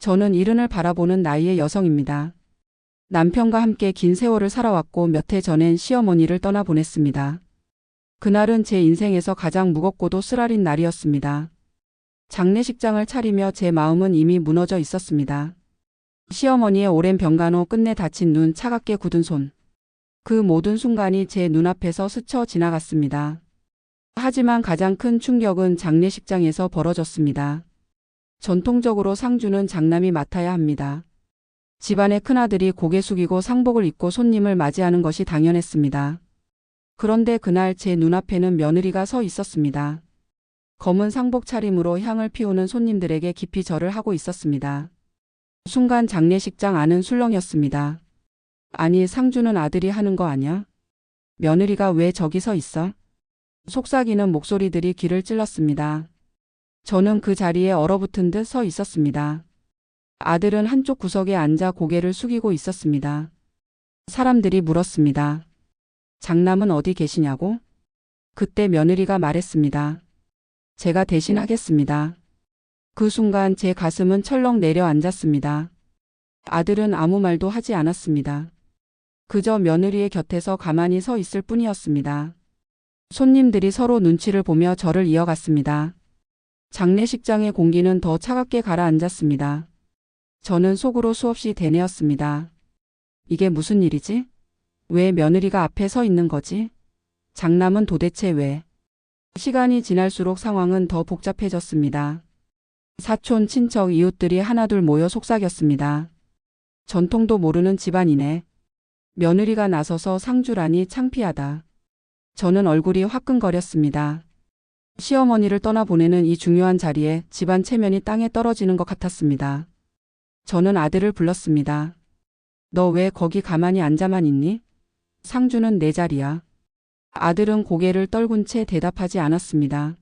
저는 이른을 바라보는 나이의 여성입니다. 남편과 함께 긴 세월을 살아왔고 몇 해 전엔 시어머니를 떠나보냈습니다. 그날은 제 인생에서 가장 무겁고도 쓰라린 날이었습니다. 장례식장을 차리며 제 마음은 이미 무너져 있었습니다. 시어머니의 오랜 병간 후 끝내 다친 눈, 차갑게 굳은 손. 그 모든 순간이 제 눈앞에서 스쳐 지나갔습니다. 하지만 가장 큰 충격은 장례식장에서 벌어졌습니다. 전통적으로 상주는 장남이 맡아야 합니다. 집안의 큰아들이 고개 숙이고 상복을 입고 손님을 맞이하는 것이 당연했습니다. 그런데 그날 제 눈앞에는 며느리가 서 있었습니다. 검은 상복 차림으로 향을 피우는 손님들에게 깊이 절을 하고 있었습니다. 순간 장례식장 안은 술렁였습니다. 아니, 상주는 아들이 하는 거 아냐? 며느리가 왜 저기 서 있어? 속삭이는 목소리들이 귀를 찔렀습니다. 저는 그 자리에 얼어붙은 듯 서 있었습니다. 아들은 한쪽 구석에 앉아 고개를 숙이고 있었습니다. 사람들이 물었습니다. 장남은 어디 계시냐고? 그때 며느리가 말했습니다. 제가 대신하겠습니다. 그 순간 제 가슴은 철렁 내려앉았습니다. 아들은 아무 말도 하지 않았습니다. 그저 며느리의 곁에서 가만히 서 있을 뿐이었습니다. 손님들이 서로 눈치를 보며 절을 이어갔습니다. 장례식장의 공기는 더 차갑게 가라앉았습니다. 저는 속으로 수없이 되뇌었습니다. 이게 무슨 일이지? 왜 며느리가 앞에 서 있는 거지? 장남은 도대체 왜? 시간이 지날수록 상황은 더 복잡해졌습니다. 사촌, 친척, 이웃들이 하나둘 모여 속삭였습니다. 전통도 모르는 집안이네. 며느리가 나서서 상주라니 창피하다. 저는 얼굴이 화끈거렸습니다. 시어머니를 떠나보내는 이 중요한 자리에 집안 체면이 땅에 떨어지는 것 같았습니다. 저는 아들을 불렀습니다. 너 왜 거기 가만히 앉아만 있니? 상주는 내 자리야. 아들은 고개를 떨군 채 대답하지 않았습니다.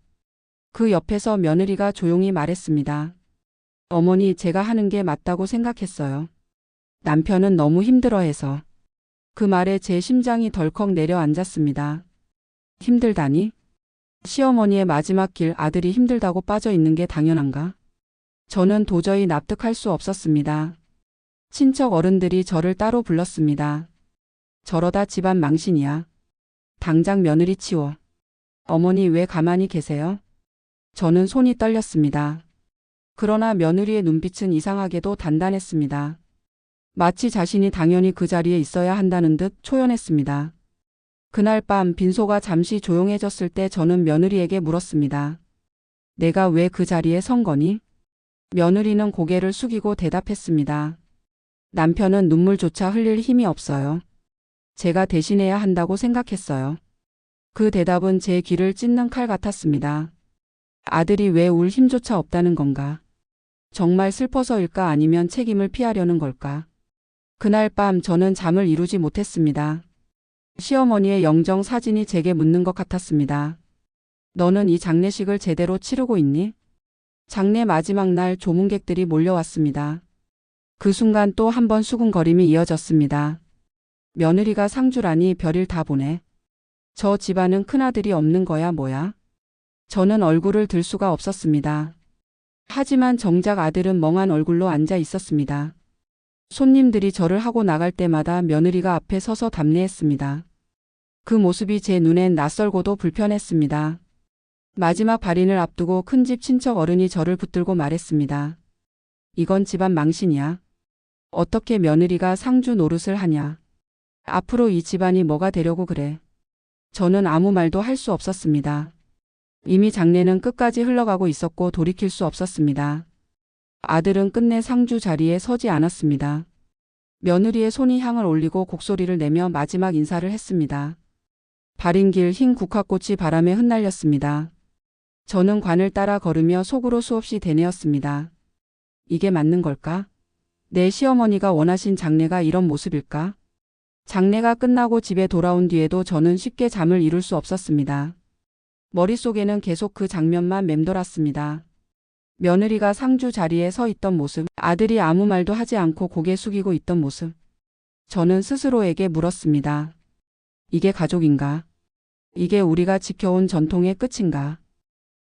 그 옆에서 며느리가 조용히 말했습니다. 어머니, 제가 하는 게 맞다고 생각했어요. 남편은 너무 힘들어해서. 그 말에 제 심장이 덜컥 내려앉았습니다. 힘들다니? 시어머니의 마지막 길, 아들이 힘들다고 빠져 있는 게 당연한가? 저는 도저히 납득할 수 없었습니다. 친척 어른들이 저를 따로 불렀습니다. 저러다 집안 망신이야. 당장 며느리 치워. 어머니, 왜 가만히 계세요? 저는 손이 떨렸습니다. 그러나 며느리의 눈빛은 이상하게도 단단했습니다. 마치 자신이 당연히 그 자리에 있어야 한다는 듯 초연했습니다. 그날 밤 빈소가 잠시 조용해졌을 때 저는 며느리에게 물었습니다. 내가 왜 그 자리에 선 거니? 며느리는 고개를 숙이고 대답했습니다. 남편은 눈물조차 흘릴 힘이 없어요. 제가 대신해야 한다고 생각했어요. 그 대답은 제 귀를 찢는 칼 같았습니다. 아들이 왜 울 힘조차 없다는 건가? 정말 슬퍼서일까, 아니면 책임을 피하려는 걸까? 그날 밤 저는 잠을 이루지 못했습니다. 시어머니의 영정 사진이 제게 묻는 것 같았습니다. 너는 이 장례식을 제대로 치르고 있니? 장례 마지막 날 조문객들이 몰려왔습니다. 그 순간 또 한 번 수군거림이 이어졌습니다. 며느리가 상주라니 별일 다 보네. 저 집안은 큰아들이 없는 거야 뭐야? 저는 얼굴을 들 수가 없었습니다. 하지만 정작 아들은 멍한 얼굴로 앉아 있었습니다. 손님들이 절을 하고 나갈 때마다 며느리가 앞에 서서 답례했습니다. 그 모습이 제 눈엔 낯설고도 불편했습니다. 마지막 발인을 앞두고 큰집 친척 어른이 저를 붙들고 말했습니다. 이건 집안 망신이야. 어떻게 며느리가 상주 노릇을 하냐. 앞으로 이 집안이 뭐가 되려고 그래. 저는 아무 말도 할 수 없었습니다. 이미 장례는 끝까지 흘러가고 있었고 돌이킬 수 없었습니다. 아들은 끝내 상주 자리에 서지 않았습니다. 며느리의 손이 향을 올리고 곡소리를 내며 마지막 인사를 했습니다. 발인 길 흰 국화꽃이 바람에 흩날렸습니다. 저는 관을 따라 걸으며 속으로 수없이 되뇌었습니다. 이게 맞는 걸까? 내 시어머니가 원하신 장례가 이런 모습일까? 장례가 끝나고 집에 돌아온 뒤에도 저는 쉽게 잠을 이룰 수 없었습니다. 머릿속에는 계속 그 장면만 맴돌았습니다. 며느리가 상주 자리에 서 있던 모습, 아들이 아무 말도 하지 않고 고개 숙이고 있던 모습. 저는 스스로에게 물었습니다. 이게 가족인가? 이게 우리가 지켜온 전통의 끝인가?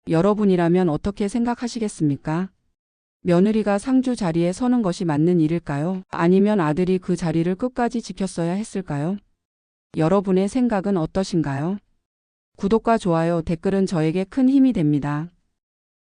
여러분이라면 어떻게 생각하시겠습니까? 며느리가 상주 자리에 서는 것이 맞는 일일까요? 아니면 아들이 그 자리를 끝까지 지켰어야 했을까요? 여러분의 생각은 어떠신가요? 구독과 좋아요, 댓글은 저에게 큰 힘이 됩니다.